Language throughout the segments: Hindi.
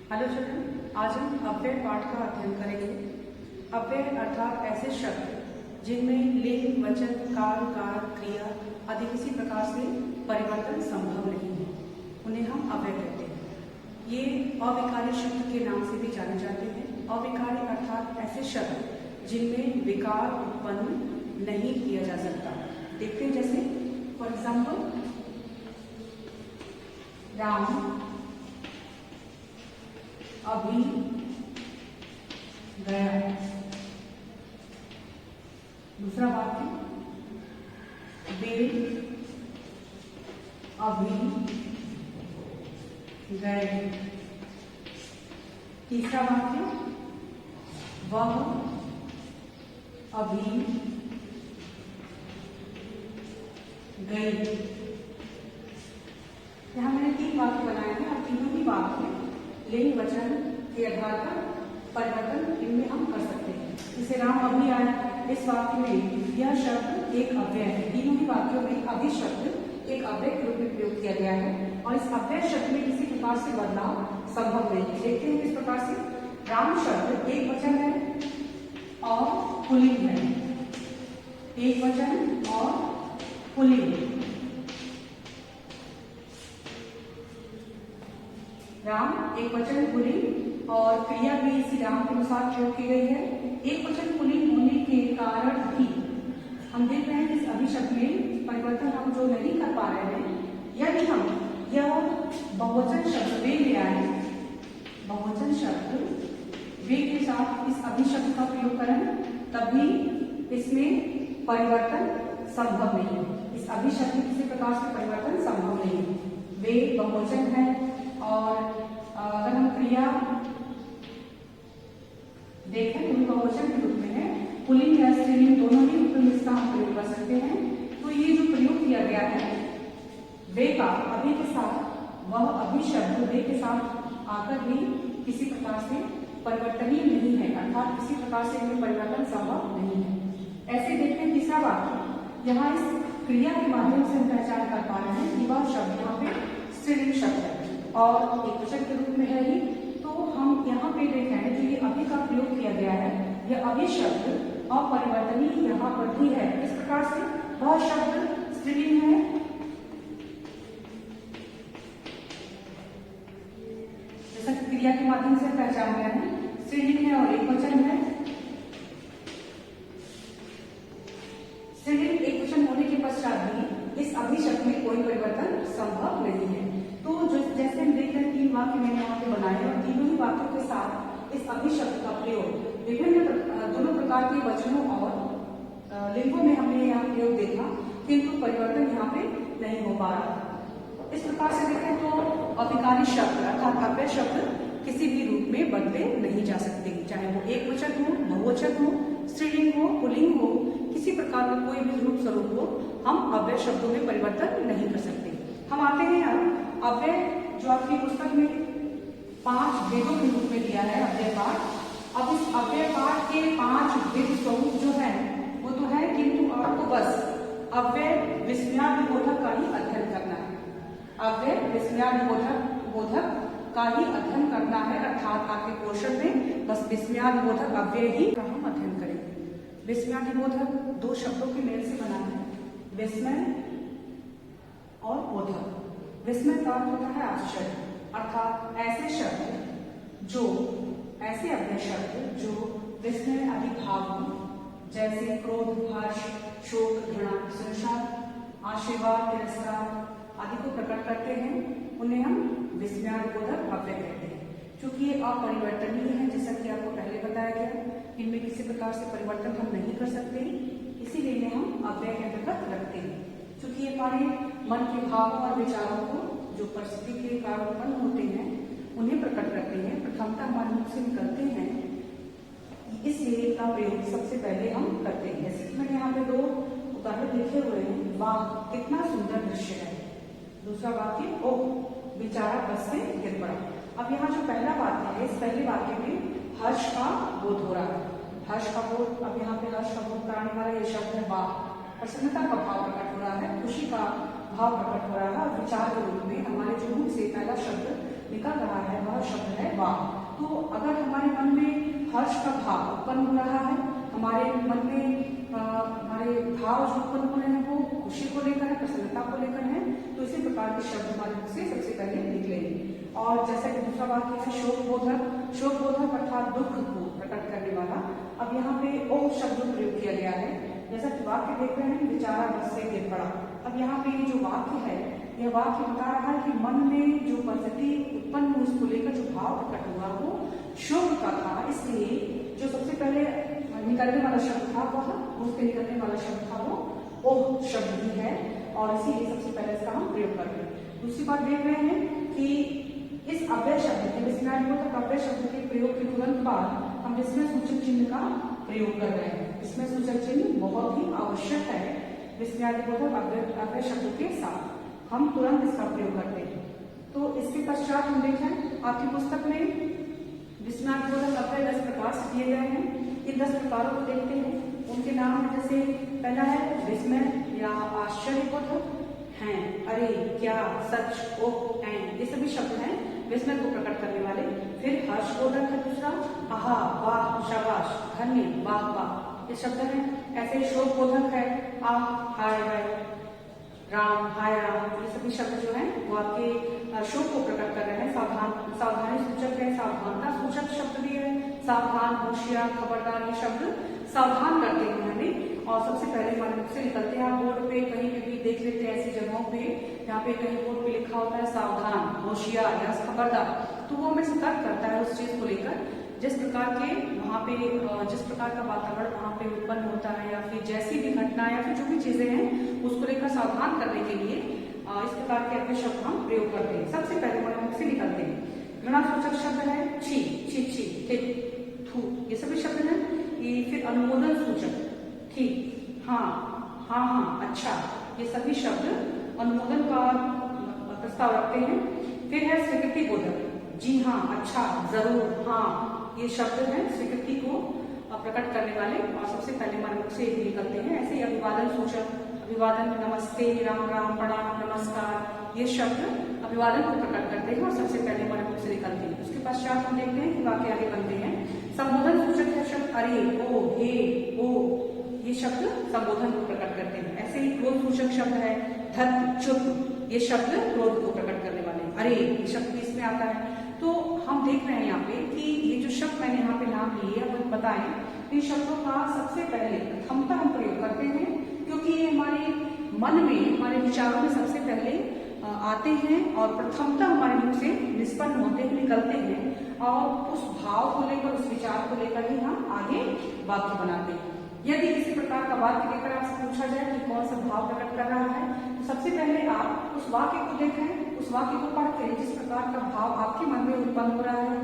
हेलो चिल्ड्रन, आज हम अव्यय पाठ का अध्ययन करेंगे। अव्यय अर्थात ऐसे शब्द जिनमें लिंग, वचन, काल, कार, क्रिया आदि किसी प्रकार से परिवर्तन संभव नहीं है, उन्हें हम अव्यय कहते हैं। ये अविकारी शब्द के नाम से भी जाने जाते हैं। अविकारी अर्थात ऐसे शब्द जिनमें विकार उत्पन्न नहीं किया जा सकता। देखते हैं, जैसे फॉर एग्जाम्पल राम, अभी, गया। दूसरा वाक्य वे, अभी, गए। तीसरा वाक्य वह, अभी, गई। यहां मैंने 3 वाक्य बनाए हैं और तीनों ही वाक्य लिंग वचन के आधार पर परिवर्तन इनमें हम कर सकते हैं। जैसे राम अभी आया, इस वाक्य में यह शब्द एक अव्यय है। तीनों ही वाक्यों में अभी शब्द एक अव्यय के रूप में प्रयोग किया गया है और इस अव्यय शब्द में किसी प्रकार से बदलाव संभव नहीं है। देखते हैं किस प्रकार से। राम शब्द एक वचन है और पुल्लिंग है। एक वचन और पुल्लिंग। राम एक वचन पुल्लिंग और क्रिया भी इसी राम के अनुसार प्रयोग की गई है। एक वचन पुल्लिंग होने के कारण भी हम देख रहे हैं इस अभी शब्द में परिवर्तन हम जो नहीं कर पा रहे हैं। यदि हम यह बहुवचन शब्द वे ले आए, बहुवचन शब्द वे के साथ इस अभी शब्द का प्रयोग करें, तभी इसमें परिवर्तन संभव नहीं है। इस अभी शब्द में किसी प्रकार से परिवर्तन संभव नहीं है। वे बहुवचन है और अगर हम क्रिया देखें तो बहुवचन के रूप में है। पुल्लिंग या स्त्रीलिंग दोनों ही रूप में इसका हम प्रयोग कर सकते हैं। तो ये जो प्रयोग किया गया है वे का अभी के साथ, वह अभी शब्द वे के साथ आकर भी किसी प्रकार से परिवर्तनीय नहीं है, अर्थात किसी प्रकार से इनमें परिवर्तन संभव नहीं है। ऐसे देखते हैं तीसरा वाक्य। यहाँ इस क्रिया के माध्यम से हम पहचान कर पा रहे हैं कि वह शब्द यहाँ पे स्त्रीलिंग शब्द है और एक वचन के रूप में है ही। तो हम यहाँ पे देख रहे हैं जो ये अभी का प्रयोग किया गया है, यह अभी शब्द अपरिवर्तनीय यहाँ पर भी है। इस प्रकार से वह शब्द स्त्रीलिंग है, जैसा कि क्रिया के माध्यम से पहचान गया है, स्त्रीलिंग है और एक वचन है। स्त्रीलिंग एक वचन होने के पश्चात भी इस अभी शब्द में कोई परिवर्तन संभव नहीं है। तो जैसे हम देख रहे हैं 3 वाक्य मैंने यहाँ पे बनाए और तीनों ही वाक्यों के साथ इस अभी शब्द का प्रयोग विभिन्न दोनों प्रकार के वचनों और लिंगों में हमने यहाँ प्रयोग देखा, किंतु परिवर्तन यहाँ पे नहीं हो पा रहा। इस प्रकार से देखें तो अविकारी शब्द अर्थात अव्यय शब्द किसी भी रूप में बदले नहीं जा सकते, चाहे वो एक वचन हो, बहुवचन हो, स्त्रीलिंग हो, पुल्लिंग हो, किसी प्रकार का कोई भी रूप स्वरूप हो, हम अव्यय शब्दों में परिवर्तन नहीं कर सकते। हम आते हैं अब अव्यय जो आपकी पुस्तक में 5 भेदों के रूप में दिया है अव्यय पाठ। अब इस अव्यय पाठ के 5 भेद स्वरूप जो है वो तो है, किंतु आपको बस अव्यय विस्मयादिबोधक का ही अध्ययन करना है। अव्यय विस्मयादिबोधक का ही अध्ययन करना है, अर्थात आपके पोर्शन में बस विस्मयादिबोधक अव्यय ही का हम अध्ययन करेंगे। विस्मयादिबोधक 2 शब्दों के मेल से बना है, विस्मय और बोधक। विस्मय का अर्थ होता है आश्चर्य, अर्थात ऐसे शब्द जो ऐसे अव्यय शब्द जो विस्मय आदि भाव हो, जैसे क्रोध, हर्ष, शोक, घृणा, प्रशंसा, आशीर्वाद, तिरस्कार आदि को प्रकट करते हैं, उन्हें हम विस्मयादिबोधक अव्यय कहते हैं। क्योंकि ये अपरिवर्तनीय है, जैसा कि आपको पहले बताया गया, इनमें किसी प्रकार से परिवर्तन हम नहीं कर सकते, इसीलिए इन्हें हम अव्यय के अंतर्गत रखते हैं। क्योंकि ये हमारे मन के भावों और विचारों को जो परिस्थिति के कारण उत्पन्न होते हैं उन्हें प्रकट करते हैं, प्रथमतः हमारे मुख से निकलते हैं, इसलिए इनका प्रयोग सबसे पहले हम करते हैं। जैसे कि मैंने यहाँ पे 2 उदाहरण लिखे हुए हैं। वाह कितना सुंदर दृश्य है। दूसरा वाक्य ओह बेचारा बस से गिर पड़ा। अब यहाँ जो पहला वाक्य है, इस पहले वाक्य में हर्ष का बोध हो रहा है। हर्ष का बोध, अब यहाँ पे हर्ष का बोध कराने वाला ये शब्द है वाह। प्रसन्नता का भाव प्रकट हो रहा है, खुशी का भाव प्रकट हो रहा है और विचार के रूप में हमारे जो मुख से पहला शब्द निकल रहा है वह शब्द है वाह। तो अगर हमारे मन में हर्ष का भाव उत्पन्न हो रहा है, हमारे मन में हमारे भाव जो उत्पन्न हो रहे हैं वो खुशी को लेकर है, प्रसन्नता को लेकर है, तो इसी प्रकार के शब्द हमारे मुख से सबसे पहले निकलेंगे। और जैसा कि दूसरा वाक्य है शोकबोधक, शोकबोधक अर्थात दुख को प्रकट करने वाला। अब यहाँ पे ओह शब्द प्रयोग किया गया है, जैसा कि वाक्य देख रहे हैं, बेचारा बस से गिर पड़ा। अब यहाँ पे जो वाक्य है, यह वाक्य बता रहा है कि मन में जो परिस्थिति उत्पन्न हुई उसको लेकर जो भाव प्रकट हुआ वो शोक का था, इसलिए जो सबसे पहले निकलने वाला शब्द था वह उसके निकलने वाला शब्द था वो ओह शब्द ही है, और इसीलिए सबसे पहले इसका हम प्रयोग करते हैं। दूसरी बात देख रहे हैं कि इस अव्यय शब्द के विस्मयादिबोधक अव्यय शब्द के प्रयोग के तुरंत बाद हम विस्मय सूचक चिन्ह का प्रयोग कर रहे हैं। विस्मय सूचक चिन्ह बहुत ही आवश्यक है विस्मयादिबोधक अव्यय शब्द के साथ, हम तुरंत इसका प्रयोग करते हैं। तो इसके पश्चात हम देखें आपकी पुस्तक में विस्मयादिबोधक अव्यय 10 प्रकार से दिए गए हैं। इन 10 प्रकारों को देखते हैं, उनके नाम है, जैसे पहला है विस्मय या आश्चर्यबोधक हैं, अरे क्या, सच, ओह, एंड, ये सभी शब्द हैं विस्मय को प्रकट करने वाले। फिर हर्षबोधक है दूसरा, आहा, वाह, शाबाश, धन्य, वाह वाह, ये शब्द हैं। ऐसे शोकबोधक है, आह, हाय हाय, राम, हाय राम, ये सभी शब्द जो हैं वो आपके शोक को प्रकट कर रहे हैं। सावधान, सावधानी सूचक है, सावधानता सूचक शब्द भी है, सावधान, होशियार, खबरदार, ये शब्द सावधान करते हैं हमें। और सबसे पहले हमारे मुख से निकलते हैं, आप बोर्ड पे कहीं पे भी देख लेते हैं ऐसी जगहों पे जहाँ पे कहीं बोर्ड पे लिखा होता है सावधान, होशियार या खबरदार, तो वो हमें सतर्क करता है उस चीज को लेकर। जिस प्रकार के वहाँ पे जिस प्रकार का वातावरण वहाँ पे उत्पन्न होता है, या फिर जैसी भी घटना या फिर जो भी चीजें हैं उसको लेकर सावधान करने के लिए इस प्रकार के अपने शब्द हम प्रयोग करते हैं। सबसे पहले हमारे मुख से निकलते हैं घृणा सूचक शब्द है छी, छी छी, ठीक, थू, ये सभी शब्द हैं। ये फिर अनुमोदन सूचक ठीक, हाँ, हाँ हाँ, अच्छा, ये सभी शब्द अनुमोदन का प्रस्ताव रखते हैं। फिर है स्वीकृति बोधक, जी हाँ, अच्छा, जरूर, हाँ, ये शब्द हैं स्वीकृति को प्रकट करने वाले, और सबसे पहले हमारे मुख से ही निकलते हैं। ऐसे ही अभिवादन सूचक, अभिवादन, नमस्ते, राम राम, प्रणाम, नमस्कार, ये शब्द अभिवादन को प्रकट करते हैं और सबसे पहले हमारे मुख से निकलते हैं। उसके पश्चात हम देखते हैं कि वाक्य आगे बनते हैं। संबोधन सूचक है शब्द अरे, ओ, हे, ओ, ये शब्द संबोधन को प्रकट करते हैं। ऐसे ही क्रोध सूचक शब्द है धत, चुप, ये शब्द क्रोध को प्रकट करने वाले हैं। अरे, ये शब्द भी इसमें आता है। तो हम देख रहे हैं यहाँ पे कि ये जो शब्द मैंने यहाँ पे नाम लिए अब बताएं, इन शब्दों का सबसे पहले प्रथमतः हम प्रयोग करते हैं, क्योंकि ये हमारे मन में, हमारे विचारों में सबसे पहले आते हैं और प्रथमतः हमारे मुंह से निष्पन्न होते हैं, निकलते हैं, और उस भाव को लेकर, उस विचार को लेकर ही हम आगे वाक्य बनाते हैं। यदि किसी प्रकार का वाक्य लेकर आपसे पूछा जाए कि कौन सा भाव प्रकट कर रहा है, तो सबसे पहले आप उस वाक्य को देखें, उस वाक्य को पढ़कर जिस प्रकार का भाव आपके मन में उत्पन्न हो रहा है,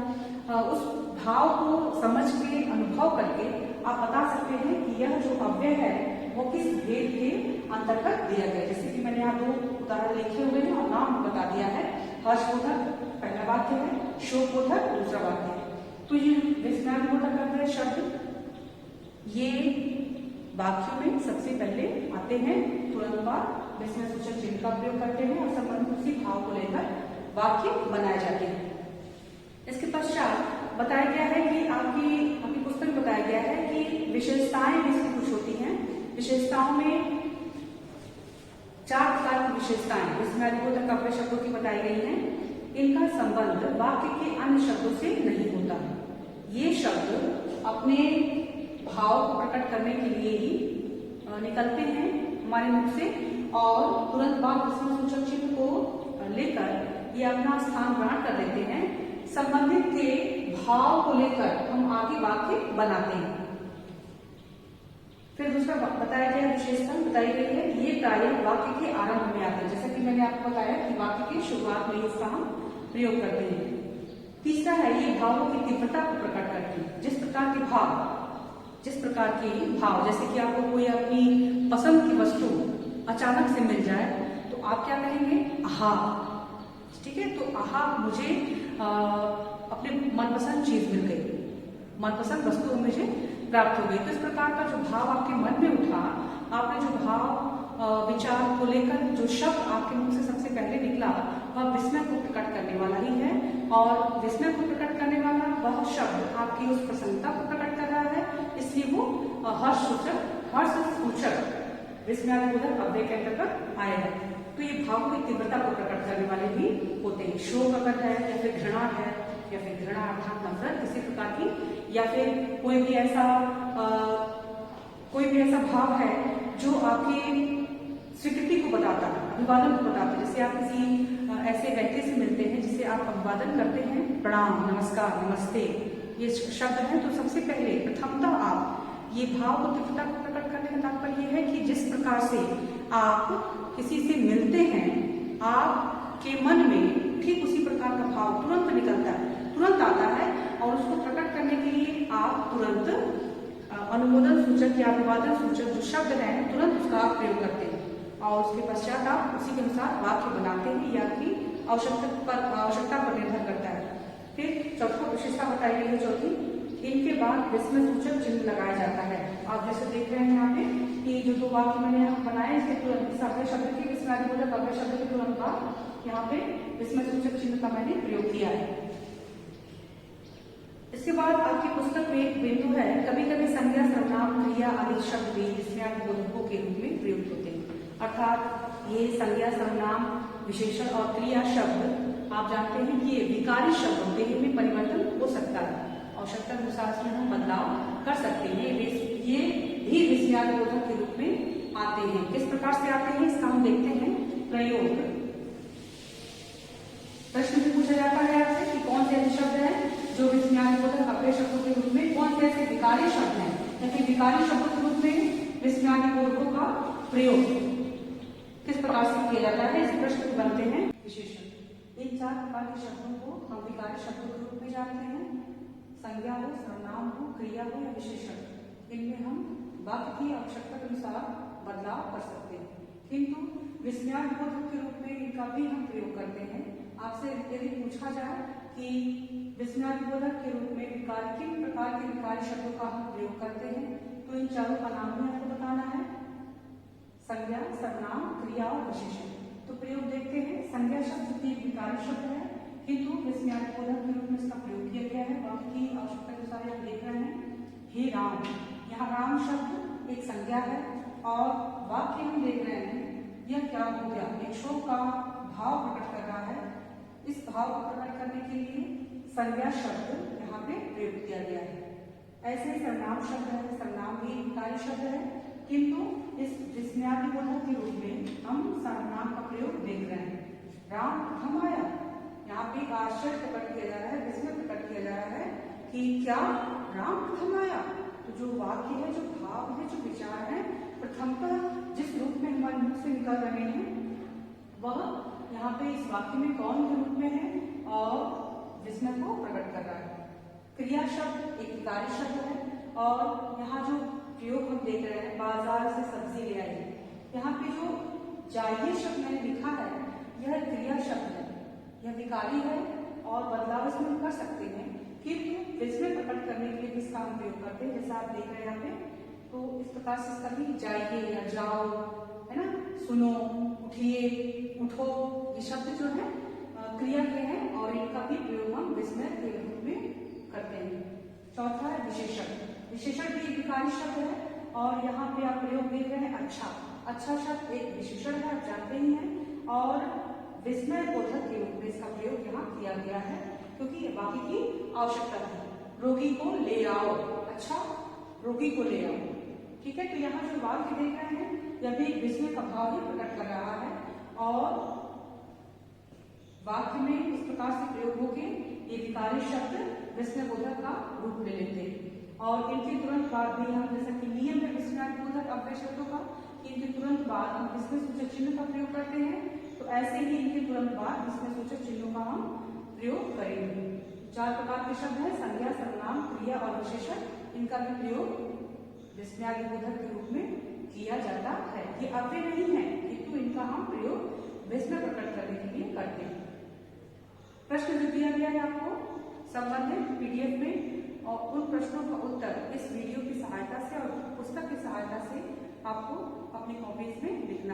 उस भाव को समझ के, अनुभव करके आप बता सकते हैं कि यह जो अव्यय है वो किस भेद के अंतर्गत दिया गया। जैसे कि मैंने यहाँ 2 उदाहरण लिखे हुए हैं और नाम बता दिया है। हर्षबोधक पहला वाक्य है, शोकबोधक दूसरा वाक्य है। तो ये विस्मयादिबोधक अव्यय शब्द ये वाक्यों में सबसे पहले आते हैं, तुरंत बाद विस्मय सूचक चिन्ह का प्रयोग करते हैं और संबंधित उसी भाव को लेकर वाक्य बनाए जाते हैं। इसके पश्चात बताया गया है कि आपकी पुस्तक में बताया गया है कि विशेषताएं भी इसकी कुछ होती हैं। विशेषताओं में 4 प्रकार की विशेषताएं विस्मयादिबोधक अव्यय शब्दों की बताई गई हैं। इनका संबंध वाक्य के अन्य शब्दों से नहीं होता है। ये शब्द अपने भाव को प्रकट करने के लिए ही निकलते हैं हमारे मुख से, और तुरंत बाद विस्मय सूचक चिन्ह को लेकर ये अपना स्थान ग्रहण कर लेते हैं। संबंधित के भाव को लेकर हम आगे वाक्य बनाते हैं। फिर दूसरा बताया गया विशेषता बताई गई है कि ये प्रायः वाक्य के आरंभ में आते हैं, जैसे कि मैंने आपको बताया कि वाक्य की शुरुआत में इसका हम प्रयोग करते हैं। तीसरा है ये भावों की तीव्रता को प्रकट करती है। जिस प्रकार के भाव, जैसे कि आपको कोई अपनी पसंद की वस्तु अचानक से मिल जाए तो आप क्या कहेंगे, आहा, ठीक है, तो आहा, मुझे अपने मनपसंद चीज मिल गई, मनपसंद वस्तु मुझे प्राप्त हो गई। तो इस प्रकार का जो भाव आपके मन में उठा, आपने जो भाव विचार को लेकर जो शब्द आपके मुंह से सबसे पहले निकला वह विस्मय को प्रकट करने वाला ही है, और विस्मय को प्रकट करने शब्द आपकी उस प्रसन्नता को प्रकट कर रहा है, इसलिए वो हर्ष सूचक विस्मयादिबोधक अव्यय के अंतर्गत आएगा। तो ये भावों की तीव्रता को प्रकट करने वाले भी होते हैं। शोक अगर है या फिर घृणा है या फिर घृणा अर्थात नफरत किसी प्रकार की, या फिर कोई भी ऐसा भाव है जो आपकी स्वीकृति को बताता है, अभिवादन को बताता है। जैसे आप किसी ऐसे व्यक्ति से मिलते हैं जिसे आप अभिवादन करते हैं, प्रणाम, नमस्कार, नमस्ते, ये शब्द है, तो सबसे पहले प्रथमतः आप ये भाव को तीव्रता को प्रकट करने का तात्पर्य है कि जिस प्रकार से आप किसी से मिलते हैं, आपके मन में ठीक उसी प्रकार का भाव तुरंत निकलता है, तुरंत आता है, और उसको प्रकट करने के लिए आप तुरंत अनुमोदन सूचक या अभिवादन सूचक जो शब्द है तुरंत उसका आप प्रयोग करते हैं, और उसके पश्चात आप उसी के अनुसार वाक्य बनाते हैं, या कि आवश्यकता पर निर्भर करता है। फिर चौथा विशेषता बताई गई है चौथी, इनके बाद विस्मय सूचक चिन्ह लगाया जाता है। आप जैसे देख रहे हैं यहाँ पे कि जो दो वाक्य मैंने यहाँ बनाए, इसके तुरंत अव्यय शब्द के विस्मयादिबोधक अव्यय शब्द के तुरंत बाद यहाँ पे विस्मय सूचक चिन्ह का मैंने प्रयोग किया है। इसके बाद आपकी पुस्तक में एक बिंदु है, कभी कभी संज्ञा, सर्वनाम, क्रिया आदि शब्द भी विस्मयादिबोधकों के रूप में प्रयुक्त होते हैं। अर्थात ये संज्ञा, सर्वनाम, विशेषण और क्रिया शब्द आप जानते हैं कि ये विकारी शब्द होते हैं, इनमें परिवर्तन हो सकता है, आवश्यकता अनुसार इसमें हम बदलाव कर सकते हैं। ये भी विस्मयादिबोधक के रूप में आते हैं। किस प्रकार से आते हैं इसका हम देखते हैं। प्रयोग, प्रश्न भी पूछा जाता है आपसे कि कौन से ऐसे शब्द हैं जो विस्मयादिबोधक अव्यय शब्दों के रूप में, कौन से ऐसे विकारी शब्द हैं या फिर विकारी शब्दों के रूप में विस्मयादिबोधकों का प्रयोग किस प्रकार से किया जाता है, इस प्रश्न बनते हैं विशेषण। इन चार प्रकार के शब्दों को हम विकारी शब्दों के रूप में जानते हैं। संज्ञा हो, सर्वनाम हो, क्रिया हो या विशेषण, इनमें हम वाक्य की आवश्यकता के अनुसार बदलाव कर सकते हैं, किंतु विस्मयादिबोधक के रूप में इनका भी हम प्रयोग करते हैं। आपसे यदि पूछा जाए कि विस्मयादिबोधक के रूप में किन प्रकार के विकारी शब्दों का हम प्रयोग करते हैं, तो इन चारों का नाम भी आपको बताना है, संज्ञा, सर्वनाम, क्रिया और विशेषण। तो प्रयोग देखते हैं। संज्ञा शब्द की विकारी शब्द है, किंतु विस्मयादिबोधक के रूप में इसका प्रयोग किया गया है। वाक्य की आवश्यकता के अनुसार आप देख रहे हैं, हे राम, यहाँ राम शब्द एक संज्ञा है, और वाक्य हम देख रहे हैं यह क्या हो गया, एक शोक का भाव प्रकट कर रहा है। इस भाव को प्रकट करने के लिए संज्ञा शब्द यहाँ पे प्रयोग किया गया है। ऐसे सर्वनाम शब्द है, सर्वनाम भी विकारी शब्द है, किंतु इस विस्मयादिबोधक के रूप में हम सर्वनाम का प्रयोग देख रहे हैं। राम प्रथम आया, यहाँ पे आश्चर्य प्रकट किया जा रहा है, विस्मय प्रकट किया जा रहा है कि क्या राम प्रथम आया। तो जो वाक्य है, जो भाव है, जो विचार है, प्रथमतः जिस रूप में हमारे मुख से निकल रहे हैं वह यहाँ पे इस वाक्य में कौन के रूप में है और विस्मय को प्रकट कर रहा है। क्रिया शब्द एक विकारी शब्द है, और यहाँ जो प्रयोग हम देख रहे हैं, बाजार से सब्जी ले आई, यहाँ पे जो जाइए शब्द मैंने लिखा है यह क्रिया शब्द है, यह विकारी है और बदलाव इसमें हम कर सकते हैं, किंतु विस्मय प्रकट करने के लिए इसका हम प्रयोग करते हैं। जैसा आप देख रहे हैं यहाँ पे, तो इस प्रकार से इसका भी जाइए या जाओ, है ना, सुनो, उठिए, उठो, ये शब्द जो है क्रिया के हैं, और इनका भी प्रयोग हम विस्मय के रूप में करते हैं। चौथा है विशेषण। विशेषण भी एक विकारी शब्द है, और यहाँ पे आप प्रयोग देख रहे हैं अच्छा। अच्छा शब्द एक विशेषण है, आप जानते ही हैं, और विस्मयबोधक के रूप में इसका प्रयोग यहाँ किया गया है, क्योंकि वाक्य की आवश्यकता है। रोगी को ले आओ, अच्छा रोगी को ले आओ, ठीक है। तो यहाँ जो वाक्य देख रहे हैं यह भी विस्मय का भाव ही प्रकट कर रहा है, और वाक्य में इस प्रकार से प्रयोग होकर ये विकारी शब्द विस्मयबोधक का रूप ले लेते हैं। और इनके तुरंत बाद भी हम, जैसा कि नियम है विस्मयादिबोधक अव्यय शब्दों का, इनके तुरंत बाद हम विस्मय सूचक चिन्ह का प्रयोग करते हैं, तो ऐसे ही इनके तुरंत बाद विस्मय सूचक चिन्हों का हम प्रयोग करेंगे। चार प्रकार के शब्द हैं, संज्ञा, सर्वनाम, क्रिया और विशेषण, इनका भी प्रयोग विस्मयादिबोधक के रूप में किया जाता है। ये अव्यय नहीं है, किंतु इनका हम प्रयोग विस्मय प्रकट करने के लिए करते हैं। प्रश्न जो दिया गया है आपको संबंधित पीडीएफ में, और उन प्रश्नों का उत्तर इस वीडियो की सहायता से और पुस्तक की सहायता से आपको अपनी कॉपीज में लिखना है।